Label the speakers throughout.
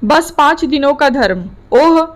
Speaker 1: बस 5 दिनों का धर्म। ओह!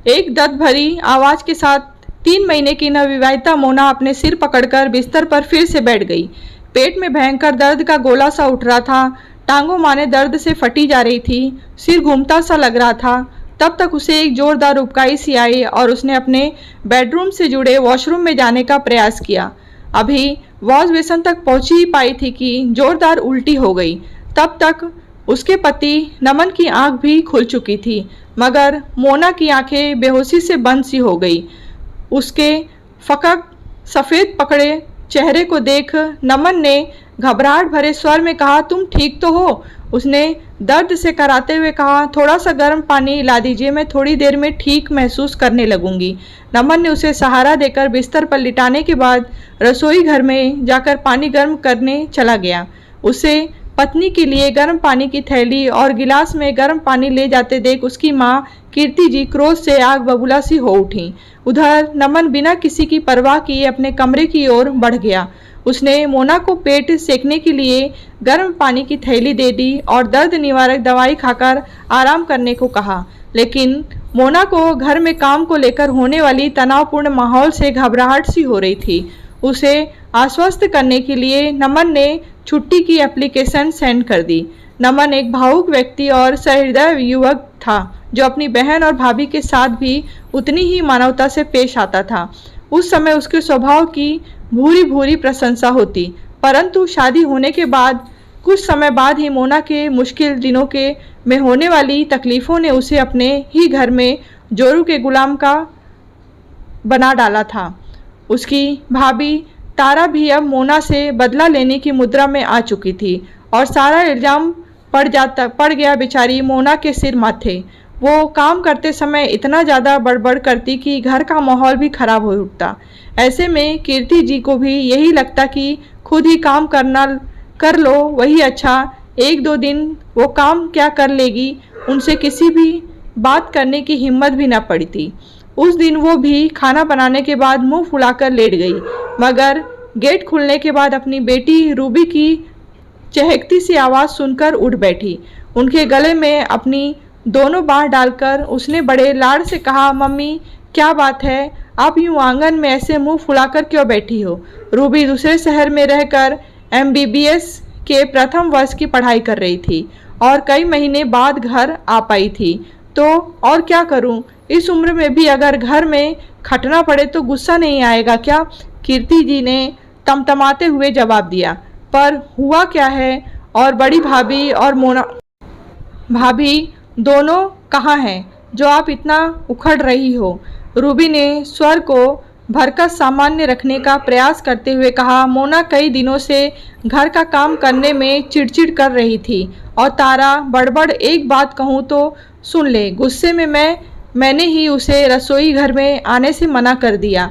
Speaker 1: एक दर्द भरी आवाज के साथ 3 महीने की नवविवाहिता मोना अपने सिर पकड़कर बिस्तर पर फिर से बैठ गई। पेट में भयंकर दर्द का गोला सा उठ रहा था, टांगों माने दर्द से फटी जा रही थी, सिर घूमता सा लग रहा था। तब तक उसे एक जोरदार उबकाई सी आई और उसने अपने बेडरूम से जुड़े वॉशरूम में जाने का प्रयास किया। अभी वॉश बेसिन तक पहुंच ही पाई थी कि जोरदार उल्टी हो गई। तब तक उसके पति नमन की आंख भी खुल चुकी थी, मगर मोना की आंखें बेहोशी से बंद सी हो गई। उसके फकक सफ़ेद पकड़े चेहरे को देख नमन ने घबराहट भरे स्वर में कहा, तुम ठीक तो हो? उसने दर्द से कराते हुए कहा, थोड़ा सा गर्म पानी ला दीजिए, मैं थोड़ी देर में ठीक महसूस करने लगूंगी। नमन ने उसे सहारा देकर बिस्तर पर लिटाने के बाद रसोई घर में जाकर पानी गर्म करने चला गया। उसे पत्नी के लिए गर्म पानी की थैली और गिलास में गर्म पानी ले जाते देख उसकी माँ कीर्ति जी क्रोध से आग बबूला सी हो उठी। उधर नमन बिना किसी की परवाह किए अपने कमरे की ओर बढ़ गया। उसने मोना को पेट सेकने के लिए गर्म पानी की थैली दे दी और दर्द निवारक दवाई खाकर आराम करने को कहा, लेकिन मोना को घर में काम को लेकर होने वाली तनावपूर्ण माहौल से घबराहट सी हो रही थी। उसे आश्वस्त करने के लिए नमन ने छुट्टी की एप्लीकेशन सेंड कर दी। नमन एक भावुक व्यक्ति और सहृदय युवक था जो अपनी बहन और भाभी के साथ भी उतनी ही मानवता से पेश आता था। उस समय उसके स्वभाव की भूरी भूरी प्रशंसा होती, परंतु शादी होने के बाद कुछ समय बाद ही मोना के मुश्किल दिनों के में होने वाली तकलीफ़ों ने उसे अपने ही घर में जोरू के गुलाम का बना डाला था। उसकी भाभी तारा भी अब मोना से बदला लेने की मुद्रा में आ चुकी थी और सारा इल्ज़ाम पड़ गया बेचारी मोना के सिर माथे। वो काम करते समय इतना ज़्यादा बड़बड़ करती कि घर का माहौल भी खराब हो उठता। ऐसे में कीर्ति जी को भी यही लगता कि खुद ही काम कर लो वही अच्छा। 1-2 दिन वो काम क्या कर लेगी, उनसे किसी भी बात करने की हिम्मत भी न पड़ी थी। उस दिन वो भी खाना बनाने के बाद मुंह फुलाकर लेट गई, मगर गेट खुलने के बाद अपनी बेटी रूबी की चहकती सी आवाज़ सुनकर उठ बैठी। उनके गले में अपनी दोनों बांह डालकर उसने बड़े लाड़ से कहा, मम्मी क्या बात है, आप यूँ आंगन में ऐसे मुंह फुलाकर क्यों बैठी हो? रूबी दूसरे शहर में रहकर MBBS के प्रथम वर्ष की पढ़ाई कर रही थी और कई महीने बाद घर आ पाई थी। तो और क्या करूं, इस उम्र में भी अगर घर में खटना पड़े तो गुस्सा नहीं आएगा क्या? कीर्ति जी ने तमतमाते हुए जवाब दिया। पर हुआ क्या है? और बड़ी भाभी और मोना भाभी दोनों कहाँ हैं जो आप इतना उखड़ रही हो? रूबी ने स्वर को भरकस सामान्य रखने का प्रयास करते हुए कहा, मोना कई दिनों से घर का काम करने में चिड़चिड़ कर रही थी और तारा बड़बड़ एक बात कहूँ तो सुन ले, गुस्से में मैंने ही उसे रसोई घर में आने से मना कर दिया।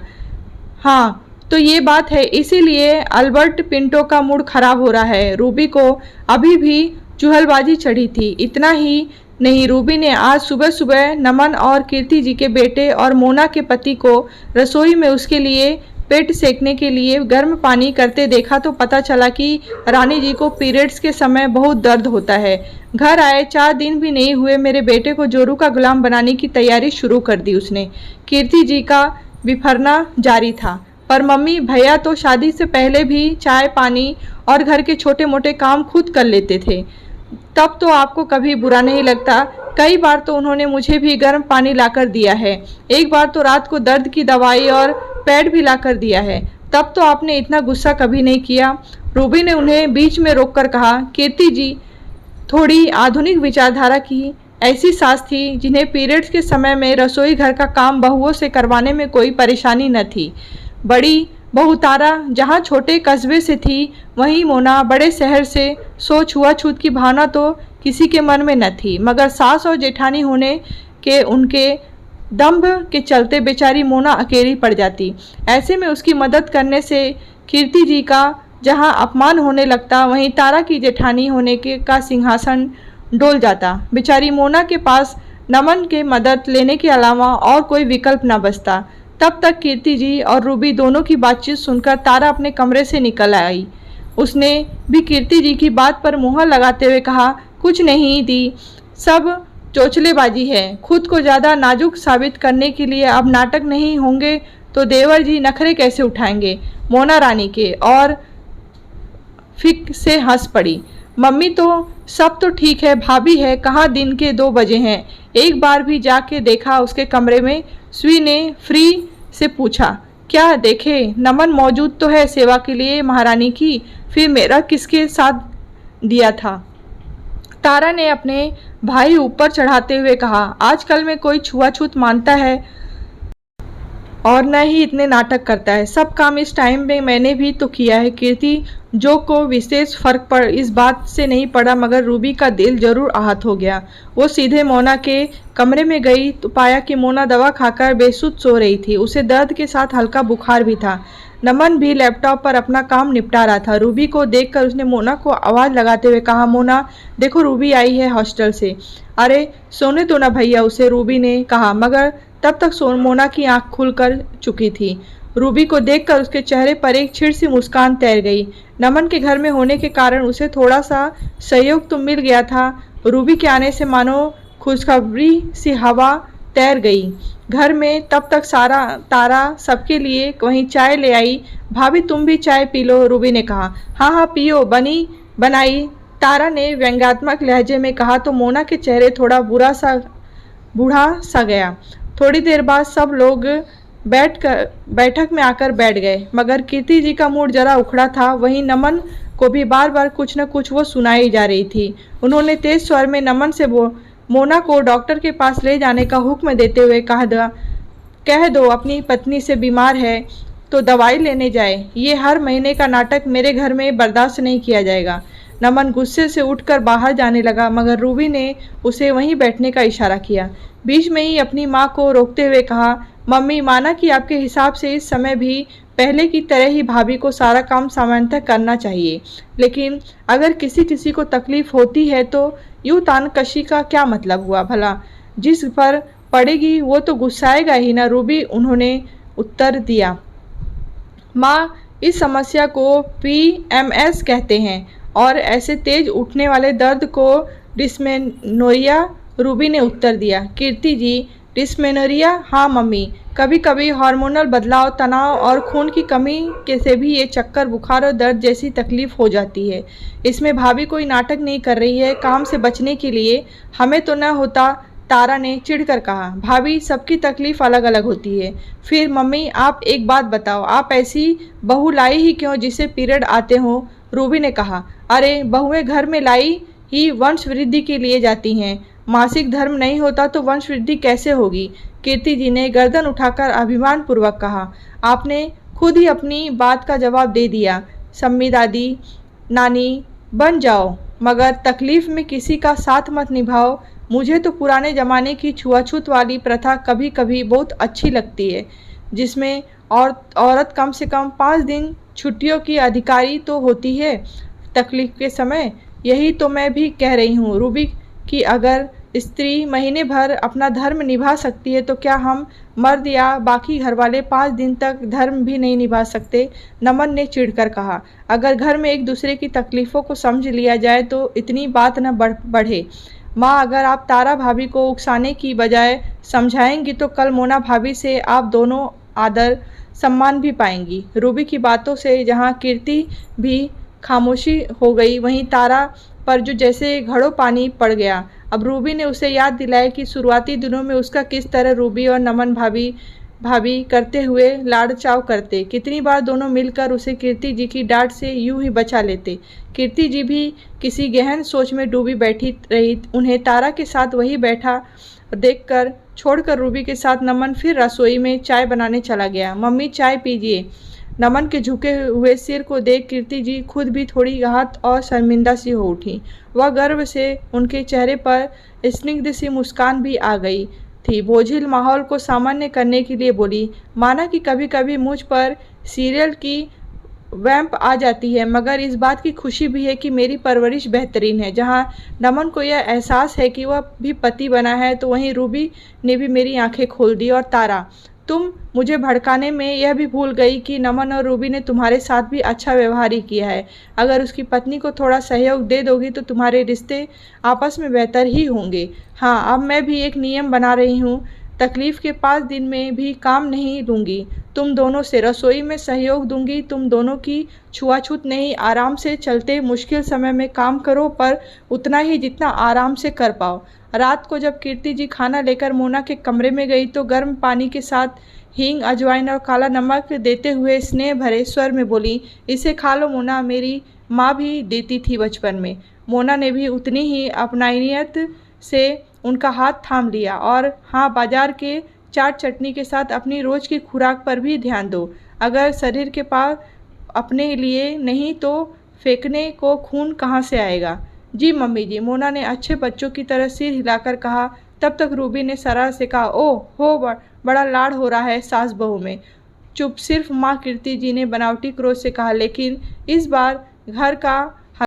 Speaker 1: हाँ तो ये बात है, इसीलिए अल्बर्ट पिंटो का मूड खराब हो रहा है। रूबी को अभी भी चुहलबाजी चढ़ी थी। इतना ही नहीं, रूबी ने आज सुबह सुबह नमन और कीर्ति जी के बेटे और मोना के पति को रसोई में उसके लिए पेट सेकने के लिए गर्म पानी करते देखा तो पता चला कि रानी जी को पीरियड्स के समय बहुत दर्द होता है। घर आए 4 दिन भी नहीं हुए मेरे बेटे को जोरू का गुलाम बनाने की तैयारी शुरू कर दी उसने। कीर्ति जी का बिफरना जारी था, पर मम्मी भैया तो शादी से पहले भी चाय पानी और घर के छोटे मोटे काम खुद कर लेते थे, तब तो आपको कभी बुरा नहीं लगता। कई बार तो उन्होंने मुझे भी गर्म पानी लाकर दिया है, एक बार तो रात को दर्द की दवाई और पैड भी लाकर दिया है, तब तो आपने इतना गुस्सा कभी नहीं किया। रूबी ने उन्हें बीच में रोककर कहा, कीर्ति जी थोड़ी आधुनिक विचारधारा की ऐसी सास थी जिन्हें पीरियड्स के समय में रसोई घर का काम बहुओं से करवाने में कोई परेशानी न थी। बड़ी बहू तारा जहाँ छोटे कस्बे से थी, वहीं मोना बड़े शहर से। सोच छुआछूत की भावना तो किसी के मन में न थी, मगर सास और जेठानी होने के उनके दंभ के चलते बेचारी मोना अकेली पड़ जाती। ऐसे में उसकी मदद करने से कीर्ति जी का जहाँ अपमान होने लगता, वहीं तारा की जेठानी होने के का सिंहासन डोल जाता। बेचारी मोना के पास नमन के मदद लेने के अलावा और कोई विकल्प न बचता। तब तक कीर्ति जी और रूबी दोनों की बातचीत सुनकर तारा अपने कमरे से निकल आई। उसने भी कीर्ति जी की बात पर मुहर लगाते हुए कहा, कुछ नहीं दी, सब चोचलेबाजी है। खुद को ज़्यादा नाजुक साबित करने के लिए अब नाटक नहीं होंगे तो देवर जी नखरे कैसे उठाएंगे मोना रानी के। और फिक से हंस पड़ी। मम्मी तो सब तो ठीक है, भाभी है कहाँ, दिन के 2 बजे हैं। एक बार भी जाके देखा उसके कमरे में? सुई ने फ्री से पूछा। क्या देखे, नमन मौजूद तो है सेवा के लिए महारानी की, फिर मेरा किसके साथ दिया था। तारा ने अपने भाई ऊपर चढ़ाते हुए कहा। आजकल में कोई छुआछूत मानता है और न ही इतने नाटक करता है। सब काम इस टाइम में मैंने भी तो किया है। कीर्ति जो को विशेष फर्क पड़ इस बात से नहीं पड़ा, मगर रूबी का दिल जरूर आहत हो गया। वो सीधे मोना के कमरे में गई तो पाया कि मोना दवा खाकर बेसुध सो रही थी। उसे दर्द के साथ हल्का बुखार भी था। नमन भी लैपटॉप पर अपना काम निपटा रहा था। रूबी को देखकर उसने मोना को आवाज़ लगाते हुए कहा, मोना देखो रूबी आई है हॉस्टल से। अरे सोने दो ना भैया उसे, रूबी ने कहा, मगर तब तक मोना की आंख खुलकर चुकी थी। रूबी को देखकर उसके चेहरे पर एक छिड़ सी मुस्कान तैर गई। नमन के घर में होने के कारण उसे थोड़ा सा सहयोग तो मिल गया था। रूबी के आने से मानो खुशखबरी सी हवा तैर गई। घर में तब तक तारा सबके लिए वहीं चाय ले आई। भाभी तुम भी चाय पी लो, रूबी ने कहा। हाँ हाँ पियो, बनी बनाई, तारा ने व्यंग्यात्मक लहजे में कहा तो मोना के चेहरे थोड़ा बूढ़ा सा गया। थोड़ी देर बाद सब लोग बैठक में आकर बैठ गए, मगर कीर्ति जी का मूड जरा उखड़ा था। वहीं नमन को भी बार बार कुछ न कुछ वो सुनाई जा रही थी। उन्होंने तेज स्वर में नमन से मोना को डॉक्टर के पास ले जाने का हुक्म देते हुए कह दो अपनी पत्नी से बीमार है तो दवाई लेने जाए। ये हर महीने का नाटक मेरे घर में बर्दाश्त नहीं किया जाएगा। नमन गुस्से से उठकर बाहर जाने लगा, मगर रूबी ने उसे वहीं बैठने का इशारा किया। बीच में ही अपनी माँ को रोकते हुए कहा, मम्मी माना कि आपके हिसाब से इस समय भी पहले की तरह ही भाभी को सारा काम सामान्यतः करना चाहिए, लेकिन अगर किसी किसी को तकलीफ होती है तो यूँ तानकशी का क्या मतलब हुआ भला। जिस पर पड़ेगी वो तो गुस्साएगा ही ना, रूबी उन्होंने उत्तर दिया। माँ इस समस्या को PMS कहते हैं और ऐसे तेज उठने वाले दर्द को डिस्मेनोरिया, रूबी ने उत्तर दिया। कीर्ति जी डिस्मेनोरिया? हाँ मम्मी, कभी कभी हार्मोनल बदलाव, तनाव और खून की कमी के से भी ये चक्कर, बुखार और दर्द जैसी तकलीफ हो जाती है। इसमें भाभी कोई नाटक नहीं कर रही है, काम से बचने के लिए। हमें तो न होता, तारा ने चिढ़कर कहा। भाभी सबकी तकलीफ अलग अलग होती है। फिर मम्मी आप एक बात बताओ, आप ऐसी बहू लाई ही क्यों जिसे पीरियड आते हों? रूबी ने कहा। अरे बहुएं घर में लाई ही वंश वृद्धि के लिए जाती हैं, मासिक धर्म नहीं होता तो वंश वृद्धि कैसे होगी? कीर्ति जी ने गर्दन उठाकर अभिमान पूर्वक कहा। आपने खुद ही अपनी बात का जवाब दे दिया। सम्मी दादी नानी बन जाओ, मगर तकलीफ में किसी का साथ मत निभाओ। मुझे तो पुराने ज़माने की छुआछूत वाली प्रथा कभी कभी बहुत अच्छी लगती है, जिसमें औरत कम से कम 5 दिन छुट्टियों की अधिकारी तो होती है तकलीफ के समय। यही तो मैं भी कह रही हूँ रूबी कि अगर स्त्री महीने भर अपना धर्म निभा सकती है तो क्या हम मर्द या बाकी घरवाले 5 दिन तक धर्म भी नहीं निभा सकते? नमन ने चिढ़कर कहा। अगर घर में एक दूसरे की तकलीफ़ों को समझ लिया जाए तो इतनी बात न बढ़े। माँ अगर आप तारा भाभी को उकसाने की बजाय समझाएंगी तो कल मोना भाभी से आप दोनों आदर सम्मान भी पाएंगी। रूबी की बातों से जहाँ कीर्ति भी खामोशी हो गई, वहीं तारा पर जो जैसे घड़ों पानी पड़ गया। अब रूबी ने उसे याद दिलाया कि शुरुआती दिनों में उसका किस तरह रूबी और नमन भाभी करते हुए लाड़ चाव करते। कितनी बार दोनों मिलकर उसे कीर्ति जी की डांट से यूं ही बचा लेते। कीर्ति जी भी किसी गहन सोच में डूबी बैठी रही। उन्हें तारा के साथ वही बैठा देखकर छोड़कर रूबी के साथ नमन फिर रसोई में चाय बनाने चला गया। मम्मी चाय पीजिए। नमन के झुके हुए सिर को देख कीर्ति जी खुद भी थोड़ी आहत और शर्मिंदा सी हो उठी। वह गर्व से उनके चेहरे पर स्निग्ध सी मुस्कान भी आ गई थी। बोझिल माहौल को सामान्य करने के लिए बोली, माना कि कभी कभी मुझ पर सीरियल की वैम्प आ जाती है, मगर इस बात की खुशी भी है कि मेरी परवरिश बेहतरीन है। जहाँ नमन को यह एहसास है कि वह भी पति बना है, तो वहीं रूबी ने भी मेरी आंखें खोल दी। और तारा तुम मुझे भड़काने में यह भी भूल गई कि नमन और रूबी ने तुम्हारे साथ भी अच्छा व्यवहार ही किया है। अगर उसकी पत्नी को थोड़ा सहयोग दे दोगी तो तुम्हारे रिश्ते आपस में बेहतर ही होंगे। हाँ, अब मैं भी एक नियम बना रही हूँ, तकलीफ़ के 5 दिन में भी काम नहीं लूँगी। तुम दोनों से रसोई में सहयोग दूँगी, तुम दोनों की छुआछूत नहीं, आराम से चलते मुश्किल समय में काम करो, पर उतना ही जितना आराम से कर पाओ। रात को जब कीर्ति जी खाना लेकर मोना के कमरे में गई तो गर्म पानी के साथ हींग, अजवाइन और काला नमक देते हुए स्नेह भरे स्वर में बोली, इसे खा लो मोना, मेरी माँ भी देती थी बचपन में। मोना ने भी उतनी ही अपनानियत से उनका हाथ थाम लिया और हाँ, बाजार के चाट चटनी के साथ अपनी रोज़ की खुराक पर भी ध्यान दो। अगर शरीर के पास अपने लिए नहीं तो फेंकने को खून कहाँ से आएगा। जी मम्मी जी, मोना ने अच्छे बच्चों की तरह सिर हिलाकर कहा। तब तक रूबी ने सरल से कहा, ओह हो, बड़ा लाड़ हो रहा है सास बहू में। चुप, सिर्फ माँ कीर्ति जी ने बनावटी क्रोध से कहा, लेकिन इस बार घर का